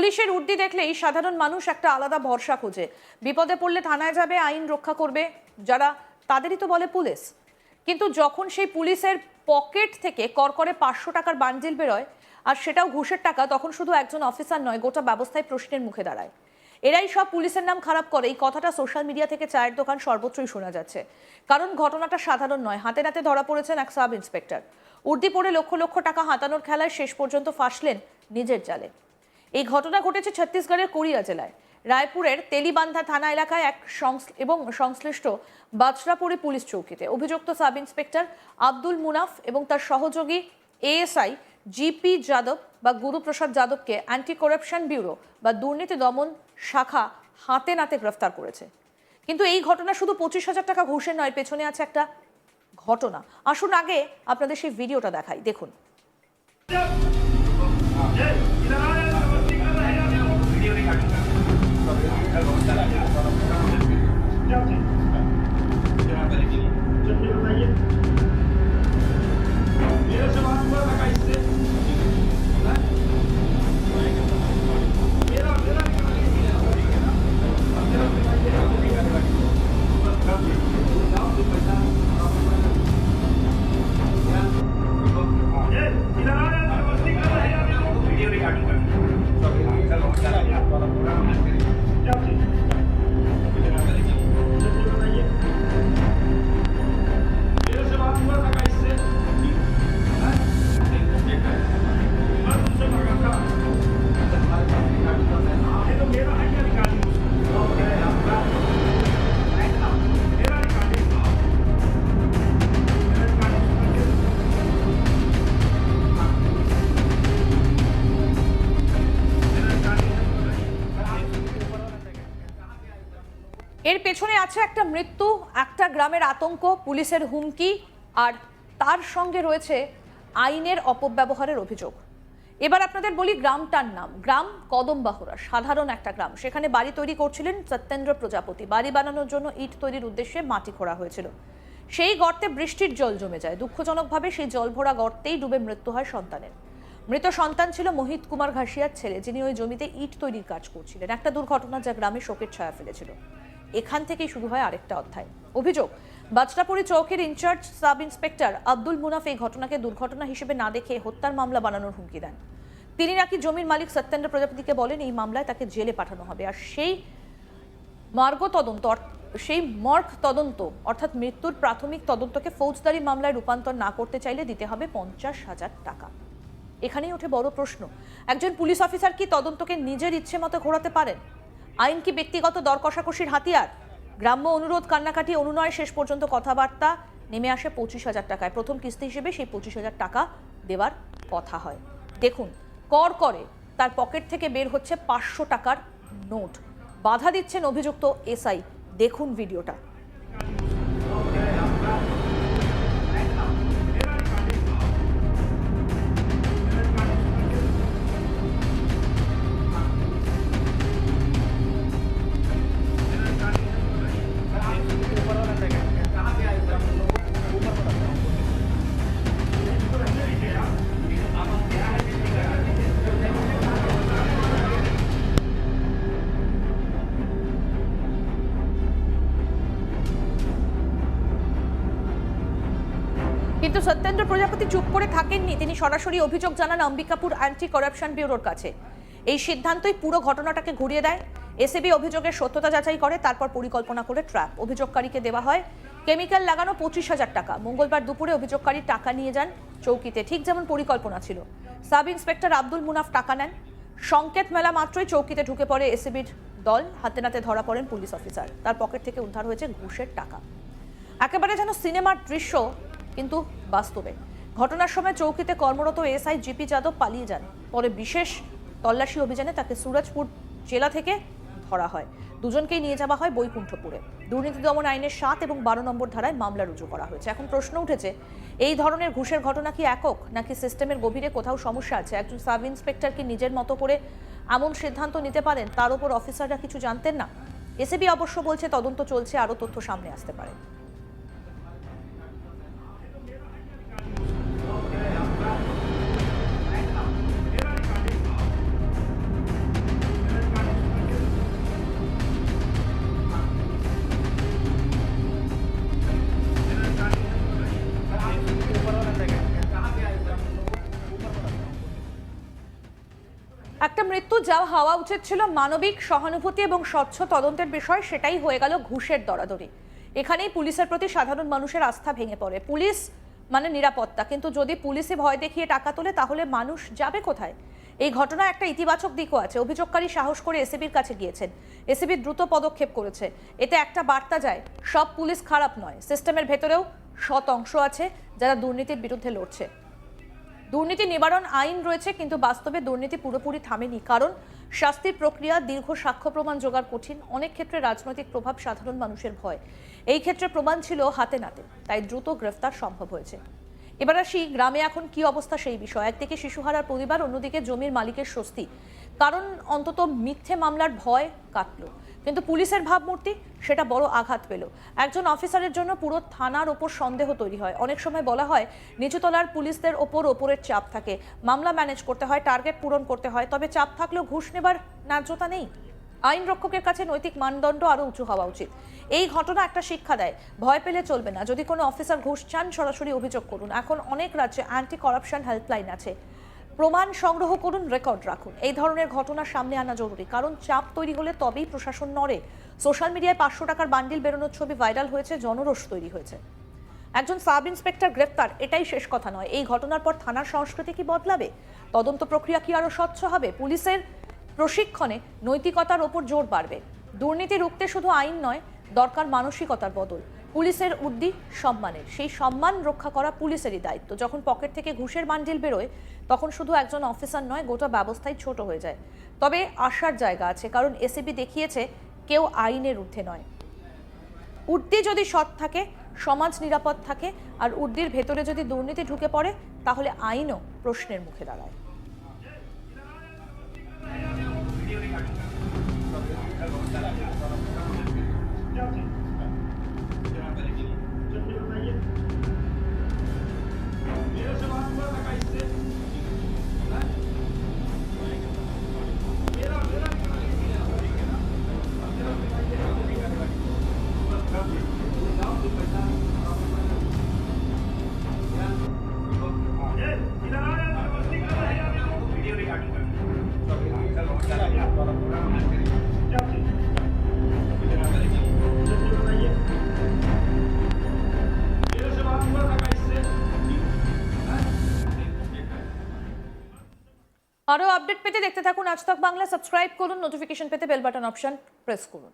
পুলিশের উর্দি দেখলেই সাধারণ মানুষ একটা আলাদা ভরসা খোঁজে। বিপদে পড়লে থানায় যাবে, আইন রক্ষা করবে যারা, তাদেরই তো বলে পুলিশ। কিন্তু যখন সেই পুলিশের পকেট থেকে করকরে 500 টাকার বান্ডিল বেরোয়, আর সেটাও ঘুষের টাকা, তখন শুধু একজন অফিসার নয়, গোটা ব্যবস্থায় প্রশ্নের মুখে দাঁড়ায়। এরাই সব পুলিশের নাম খারাপ করে, এই কথাটা সোশ্যাল মিডিয়া থেকে চায়ের দোকান সর্বত্রই শোনা যাচ্ছে। কারণ ঘটনাটা সাধারণ নয়, হাতে নাতে ধরা পড়েছেন এক সাব ইন্সপেক্টর। উর্দি পড়ে লক্ষ লক্ষ টাকা হাতানোর খেলায় শেষ পর্যন্ত ফাঁসলেন নিজের জালে। এই ঘটনা ঘটেছে ছত্তিশগড়ের কোরিয়া জেলায় রায়পুরের তেলিবান্ধা থানা এলাকায় এবং সংশ্লিষ্ট বাজরাপুরি পুলিশ চৌকিতে। অভিযুক্ত সাব ইন্সপেক্টর আব্দুল মুনাফ এবং তার সহযোগী এএসআই জিপি যাদব বা গুরুপ্রসাদ যাদবকে অ্যান্টি করাপশন ব্যুরো বা দুর্নীতি দমন শাখা হাতে নাতে গ্রেফতার করেছে। কিন্তু এই ঘটনা শুধু 25,000 টাকা ঘুষের নয়, পেছনে আছে একটা ঘটনা। আসুন আগে আপনাদের সেই ভিডিওটা দেখাই, দেখুন। এর পেছনে আছে একটা মৃত্যু, একটা গ্রামের আতঙ্ক, পুলিশের হুমকি, আর তার সঙ্গে রয়েছে আইনের অপব্যবহারের অভিযোগ। এবার আপনাদের বলি গ্রামটার নাম, গ্রাম কদমবাহুরা, সাধারণ একটা গ্রাম। সেখানে বাড়ি তৈরি করছিলেন সত্যেন্দ্র প্রজাপতি। বাড়ি বানানোর জন্য ইট তৈরির উদ্দেশ্যে মাটি খোঁড়া হয়েছিল। সেই গর্তে বৃষ্টির জল জমে যায়। দুঃখজনকভাবে সেই জল ভরা গর্তেই ডুবে মৃত্যু হয় সন্তানের। মৃত সন্তান ছিল মোহিত কুমার ঘাসিয়ার ছেলে, যিনি ওই জমিতে ইট তৈরির কাজ করছিলেন। একটা দুর্ঘটনা যা গ্রামে শোকের ছায়া ফেলেছিল। এখান থেকেই শুরু হয় আরেকটা অধ্যায়। অভিযোগ, বাজরাপুরি চৌকির incharge sub inspector Abdul Munaf এই ঘটনাকে দুর্ঘটনা হিসেবে না দেখে হত্যার মামলা বানানোর হুমকি দেন। তিনি নাকি জমির মালিক সত্যেন্দ্র প্রজাপতিকে বলেন এই মামলায় তাকে জেলে পাঠানো হবে, আর সেই মর্গ তদন্ত অর্থাৎ মৃত্যুর প্রাথমিক তদন্তকে ফৌজদারি মামলায় রূপান্তর না করতে চাইলে দিতে হবে 50,000 টাকা। এখানেই ওঠে বড় প্রশ্ন, একজন পুলিশ অফিসার কি তদন্তকে নিজের ইচ্ছে মতো ঘোরাতে পারেন? আইন কি ব্যক্তিগত দর কষাকষির হাতিয়ার? গ্রাম্য অনুরোধ, কান্নাকাটি, অনুনয়, শেষ পর্যন্ত কথাবার্তা নেমে আসে 25,000 টাকায়। প্রথম কিস্তি হিসেবে সেই 25,000 টাকা দেওয়ার কথা হয়। দেখুন, কর করে তার পকেট থেকে বের হচ্ছে 500 টাকার নোট। বাধা দিচ্ছেন অভিযুক্ত এসআই। দেখুন ভিডিওটা। কিন্তু সত্যেন্দ্র প্রজাপতি চুপ করে থাকেননি। তিনি সরাসরি অভিযোগ জানান অম্বিকাপুর অ্যান্টি করাপশন ব্যুরোর কাছে। এই সিদ্ধান্তই পুরো ঘটনাটাকে ঘুরিয়ে দেয়। এসিবি অভিযোগের সত্যতা যাচাই করে, তারপর পরিকল্পনা করে ট্র্যাপ। অভিযোগকারীকে দেওয়া হয় কেমিক্যাল লাগানো 25,000 টাকা। মঙ্গলবার দুপুরে অভিযোগকারী টাকা নিয়ে যান চৌকিতে, ঠিক যেমন পরিকল্পনা ছিল। সাব ইন্সপেক্টর আব্দুল মুনাফ টাকা নেন। সংকেত মেলা মাত্রই চৌকিতে ঢুকে পড়ে এসিবির দল। হাতে নাতে ধরা পড়েন পুলিশ অফিসার। তার পকেট থেকে উদ্ধার হয়েছে ঘুষের টাকা। একেবারে যেন সিনেমার দৃশ্য, কিন্তু বাস্তবে। ঘটনার সময় চৌকিতে কর্মরত এসআই জিপি যাদব পালিয়ে যান। পরে বিশেষ তল্লাশি অভিযানে তাকে সুরজপুর জেলা থেকে ধরা হয়। দুজনকেই নিয়ে যাওয়া হয় বৈকুণ্ঠপুরে। দুর্নীতি দমন আইনের 7 এবং 12 নম্বর ধারায় মামলা রুজু করা হয়েছে। এখন প্রশ্ন উঠেছে, এই ধরনের ঘুষের ঘটনা কি একক, নাকি সিস্টেমের গভীরে কোথাও সমস্যা আছে? একজন সাব ইন্সপেক্টর কি নিজের মতো করে এমন সিদ্ধান্ত নিতে পারেন, তার উপর অফিসাররা কিছু জানতেন না? এসিবি অবশ্য বলছে তদন্ত চলছে, আরও তথ্য সামনে আসতে পারে। একটা মৃত্যু যা হওয়া উচিত ছিল মানবিক সহানুভূতি এবং স্বচ্ছ তদন্তের বিষয়, সেটাই হয়ে গেল ঘুষের দরাদরি। এখানেই পুলিশের প্রতি সাধারণ মানুষের আস্থা ভেঙে পড়ে। পুলিশ মানে নিরাপত্তা, কিন্তু যদি পুলিশে ভয় দেখিয়ে টাকা তোলে তাহলে মানুষ যাবে কোথায়? এই ঘটনা একটা ইতিবাচক দিকও আছে। অভিযোগকারী সাহস করে এসিবির কাছে গিয়েছেন, এসিবি দ্রুত পদক্ষেপ করেছে। এতে একটা বার্তা যায়, সব পুলিশ খারাপ নয়, সিস্টেমের ভেতরেও সৎ অংশ আছে যারা দুর্নীতির বিরুদ্ধে লড়ছে। দুর্নীতি নিবারণ আইন রয়েছে, কিন্তু বাস্তবে দুর্নীতি পুরোপুরি থামেনি। কারণ শাস্তির প্রক্রিয়া দীর্ঘ, সাক্ষ্য প্রমাণ জোগাড় কঠিন, অনেক ক্ষেত্রে রাজনৈতিক প্রভাব, সাধারণ মানুষের ভয়। এই ক্ষেত্রে প্রমাণ ছিল হাতে নাতে, তাই দ্রুত গ্রেফতার সম্ভব হয়েছে। এবার আসি গ্রামে এখন কি অবস্থা সেই বিষয়। একদিকে শিশুহারার পরিবার, অন্যদিকে জমির মালিকের স্বস্তি, কারণ অন্তত মিথ্যে মামলার ভয় কাটলো। কিন্তু পুলিশের ভাবমূর্তি সেটা বড় আঘাত পেল। একজন অফিসারের জন্য পুরো থানার ওপর সন্দেহ তৈরি হয়। অনেক সময় বলা হয় নিচুতলার পুলিশদের ওপরের চাপ থাকে, মামলা ম্যানেজ করতে হয়, টার্গেট পূরণ করতে হয়। তবে চাপ থাকলেও ঘুষ নেবার ন্যায্যতা নেই। আইন রক্ষকের কাছে নৈতিক মানদণ্ড আরও উঁচু হওয়া উচিত। এই ঘটনা একটা শিক্ষা দেয়, ভয় পেলে চলবে না। যদি কোনো অফিসার ঘুষ চান, সরাসরি অভিযোগ করুন। এখন অনেক রাজ্যে অ্যান্টি করাপশন হেল্পলাইন আছে, প্রমাণ সংগ্রহ করুন, রেকর্ড রাখুন। এই ধরনের ঘটনা সামনে আনা জরুরি, কারণ চাপ তৈরি হলে তবেই প্রশাসন নড়ে। সোশ্যাল মিডিয়ায় 500 টাকার বান্ডিল বেরোনোর ছবি ভাইরাল হয়েছে, জনরোষ তৈরি হয়েছে। একজন সাব ইন্সপেক্টর গ্রেফতার, এটাই শেষ কথা নয়। এই ঘটনার পর থানার সংস্কৃতি কি বদলাবে? তদন্ত প্রক্রিয়া কি আরো স্বচ্ছ হবে? পুলিশের প্রশিক্ষণে নৈতিকতার ওপর জোর বাড়বে। দুর্নীতি রুখতে শুধু আইন নয়, দরকার মানসিকতার বদল। পুলিশের উর্দি সম্মানের, সেই সম্মান রক্ষা করা পুলিশেরই দায়িত্ব। যখন পকেট থেকে ঘুষের বান্ডিল বেরোয়, তখন শুধু একজন অফিসার নয়, গোটা ব্যবস্থাই ছোট হয়ে যায়। তবে আশার জায়গা আছে, কারণ এসিবি দেখিয়েছে কেউ আইনের ঊর্ধ্বে নয়। উর্দি যদি সৎ থাকে, সমাজ নিরাপদ থাকে, আর উর্দির ভেতরে যদি দুর্নীতি ঢুকে পড়ে, তাহলে আইনও প্রশ্নের মুখে দাঁড়ায়। আরো আপডেট পেতে দেখতে থাকুন আজ তক বাংলা। সাবস্ক্রাইব করুন, নোটিফিকেশন পেতে বেল বাটন অপশন প্রেস করুন।